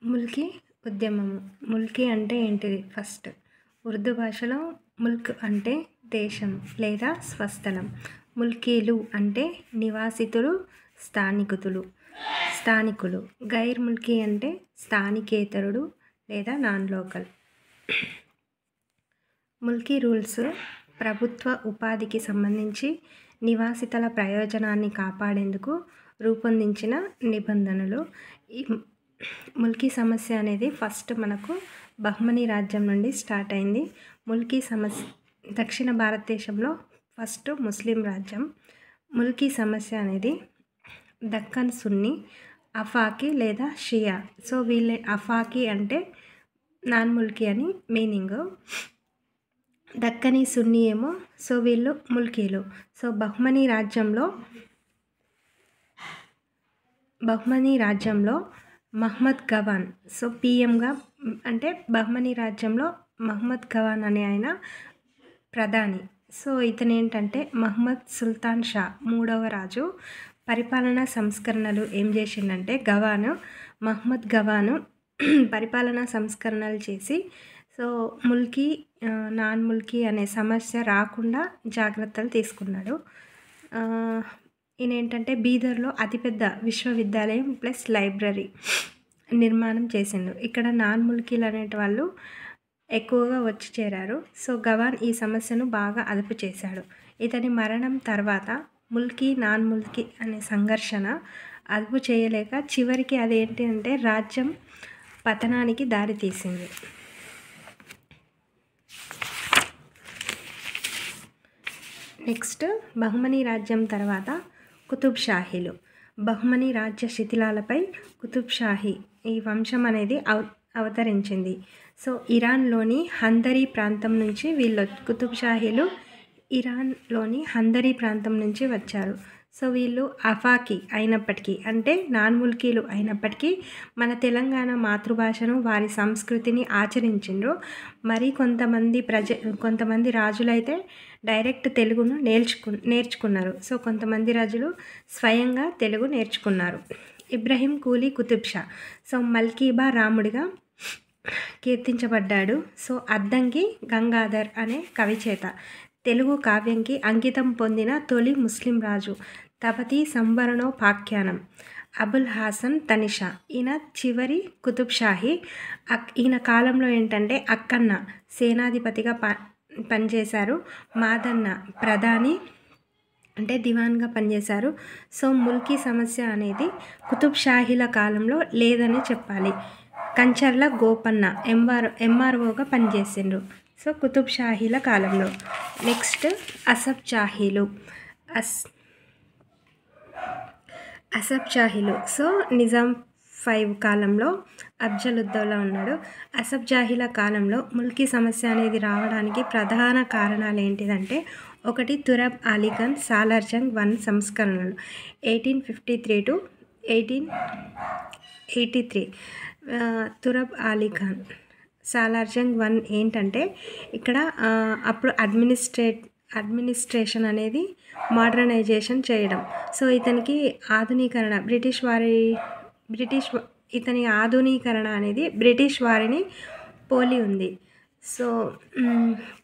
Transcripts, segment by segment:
ముల్కీ ఉద్యమము. ముల్కీ అంటే ఏంటిది? ఫస్ట్ ఉర్దూ భాషలో ముల్క్ అంటే దేశం లేదా స్వస్థలం. ముల్కీలు అంటే నివాసితులు, స్థానికులు. గైర్ ముల్కీ అంటే స్థానికేతరుడు లేదా నాన్ లోకల్. ముల్కీ రూల్స్ ప్రభుత్వ ఉపాధికి సంబంధించి నివాసితుల ప్రయోజనాన్ని కాపాడేందుకు రూపొందించిన నిబంధనలు. ఈ ముల్కీ సమస్య అనేది ఫస్ట్ మనకు బహ్మనీ రాజ్యం నుండి స్టార్ట్ అయింది. ముల్కీ సమస్య దక్షిణ భారతదేశంలో ఫస్ట్ ముస్లిం రాజ్యం. ముల్కీ సమస్య అనేది దక్కన్ సున్నీ, అఫాకీ లేదా షియా. సో వీళ్ళే అఫాకీ అంటే నాన్ ముల్కీ అని మీనింగ్. దక్కనీ సున్నీ ఏమో సో వీళ్ళు ముల్కీలు. సో బహ్మనీ రాజ్యంలో మహ్మద్ గవాన్ సో పిఎంగా అంటే బహ్మనీ రాజ్యంలో మహ్మద్ గవాన్ అనే ఆయన ప్రధాని. సో ఇతను ఏంటంటే మహ్మద్ సుల్తాన్ షా మూడవ రాజు. పరిపాలనా సంస్కరణలు ఏం చేసిండంటే మహ్మద్ గవాను పరిపాలనా సంస్కరణలు చేసి సో ముల్కీ నాన్ ముల్కీ అనే సమస్య రాకుండా జాగ్రత్తలు తీసుకున్నాడు. ఈయన ఏంటంటే బీదర్లో అతిపెద్ద విశ్వవిద్యాలయం ప్లస్ లైబ్రరీ నిర్మాణం చేసిండు. ఇక్కడ నాన్ ముల్కీలు అనేటి వాళ్ళు ఎక్కువగా వచ్చి చేరారు. సో గవాన్ ఈ సమస్యను బాగా అదుపు చేశాడు. ఇతని మరణం తర్వాత ముల్కీ నాన్ ముల్కీ అనే సంఘర్షణ అదుపు చేయలేక చివరికి అదేంటి అంటే రాజ్యం పతనానికి దారితీసింది. నెక్స్ట్ బహ్మనీ రాజ్యం తర్వాత కుతుబ్ షాహీలు. బహ్మనీ రాజ్య శిథిలాలపై కుతుబ్ షాహీ ఈ వంశం అనేది అవతరించింది. సో ఇరాన్లోని హందరీ ప్రాంతం నుంచి కుతుబ్ షాహీలు ఇరాన్లోని హందరీ ప్రాంతం నుంచి వచ్చారు. సో వీళ్ళు అఫాకీ అయినప్పటికీ అంటే నాన్ ముల్కీలు అయినప్పటికీ మన తెలంగాణ మాతృభాషను వారి సంస్కృతిని ఆచరించిండ్రు. మరి కొంతమంది రాజులైతే డైరెక్ట్ తెలుగును నేర్చుకున్నారు. సో కొంతమంది రాజులు స్వయంగా తెలుగు నేర్చుకున్నారు. ఇబ్రహీం కూలీ కుతుబ్ షా సో మల్కీబా రాముడిగా కీర్తించబడ్డాడు. సో అద్దంకి గంగాధర్ అనే కవిచేత తెలుగు కావ్యంకి అంకితం పొందిన తొలి ముస్లిం రాజు. తపతి సంవరణోపాఖ్యానం అబుల్ హాసన్ తనిషా ఈయన చివరి కుతుబ్ షాహీ. ఈయన కాలంలో ఏంటంటే అక్కన్న సేనాధిపతిగా పనిచేశారు. మాదన్న ప్రధాని అంటే దివాన్గా పనిచేశారు. సో ముల్కీ సమస్య అనేది కుతుబ్ షాహీల కాలంలో లేదని చెప్పాలి. కంచర్ల గోపన్న ఎంఆర్ఓగా పనిచేసిండ్రు. సో కుతుబ్ షాహీల కాలంలో. నెక్స్ట్ అసఫ్ జాహీలు సో నిజాం 5 కాలంలో అఫ్జలుద్దౌలా ఉన్నాడు. అసఫ్ జాహీల కాలంలో ముల్కీ సమస్య అనేది రావడానికి ప్రధాన కారణాలు ఏంటిదంటే ఒకటి తురబ్ అలీ ఖాన్ సాలార్ జంగ్ 1 సంస్కరణలు 1853 to 1883. తురబ్ అలీ ఖాన్ సాలార్ జంగ్ 1 ఏంటంటే ఇక్కడ అప్పుడు అడ్మినిస్ట్రేషన్ అనేది మోడర్నైజేషన్ చేయడం. సో ఇతనికి ఆధునీకరణ ఇతని ఆధునీకరణ అనేది బ్రిటిష్ వారిని పోలి ఉంది. సో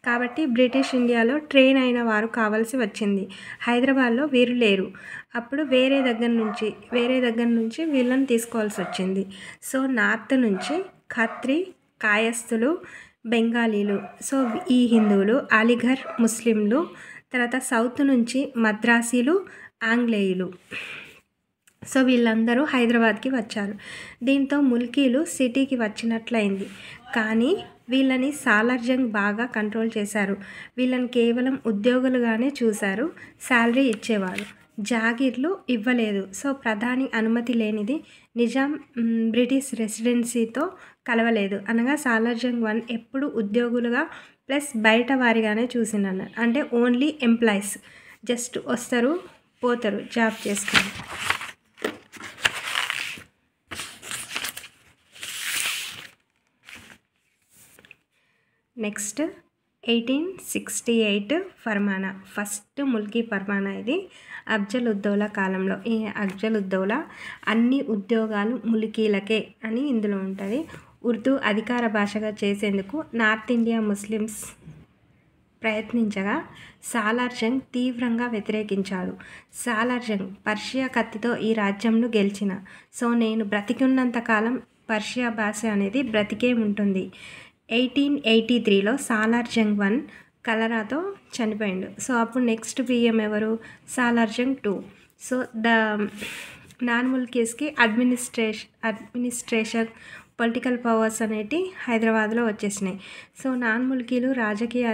కాబట్టి బ్రిటిష్ ఇండియాలో ట్రైన్ అయిన వారు కావాల్సి వచ్చింది. హైదరాబాద్లో వీరు లేరు. అప్పుడు వేరే దగ్గర నుంచి వీళ్ళని తీసుకోవాల్సి వచ్చింది. సో నార్త్ నుంచి ఖత్రి, కాయస్థులు, బెంగాలీలు సో ఈ హిందువులు, అలీఘర్ ముస్లింలు, తర్వాత సౌత్ నుంచి మద్రాసీలు, ఆంగ్లేయులు సో వీళ్ళందరూ హైదరాబాద్కి వచ్చారు. దీంతో ముల్కీలు సిటీకి వచ్చినట్లయింది. కానీ వీళ్ళని సాలార్ జంగ్ బాగా కంట్రోల్ చేశారు. వీళ్ళని కేవలం ఉద్యోగులుగానే చూశారు. శాలరీ ఇచ్చేవారు, జాగీర్లు ఇవ్వలేదు. సో ప్రధాని అనుమతి లేనిది నిజాం బ్రిటిష్ రెసిడెన్సీతో కలవలేదు. అనగా సాలార్ జంగ్ 1 ఎప్పుడు ఉద్యోగులుగా ప్లస్ బయట వారిగానే చూసిందన్నారు. అంటే ఓన్లీ ఎంప్లాయీస్ జస్ట్ వస్తారు పోతారు జాబ్ చేసుకుని. నెక్స్ట్ 1868 ఫర్మానా ఫస్ట్ ముల్కీ ఫర్మానా ఇది. అఫ్జల్ ఉద్దౌలా కాలంలో. ఈ అఫ్జల్ ఉద్దౌలా అన్ని ఉద్యోగాలు ములికీలకే అని ఇందులో ఉంటుంది. ఉర్దూ అధికార భాషగా చేసేందుకు నార్త్ ఇండియా ముస్లిమ్స్ ప్రయత్నించగా సాలార్ జంగ్ తీవ్రంగా వ్యతిరేకించాడు. సాలార్ జంగ్ పర్షియా కత్తితో ఈ రాజ్యంను గెలిచిన. సో నేను బ్రతికున్నంత కాలం పర్షియా భాష అనేది బ్రతికే ఉంటుంది. 1883లో సాలార్ జంగ్ 1 కలరాతో చనిపోయిండు. సో అప్పుడు నెక్స్ట్ పిఎం ఎవరు? సాలార్ జంగ్ 2. సో నాన్ ముల్కీస్కి అడ్మినిస్ట్రేషన్ పొలిటికల్ పవర్స్ అనేటి హైదరాబాద్లో వచ్చేసినాయి. సో నాన్ ముల్కీలు రాజకీయ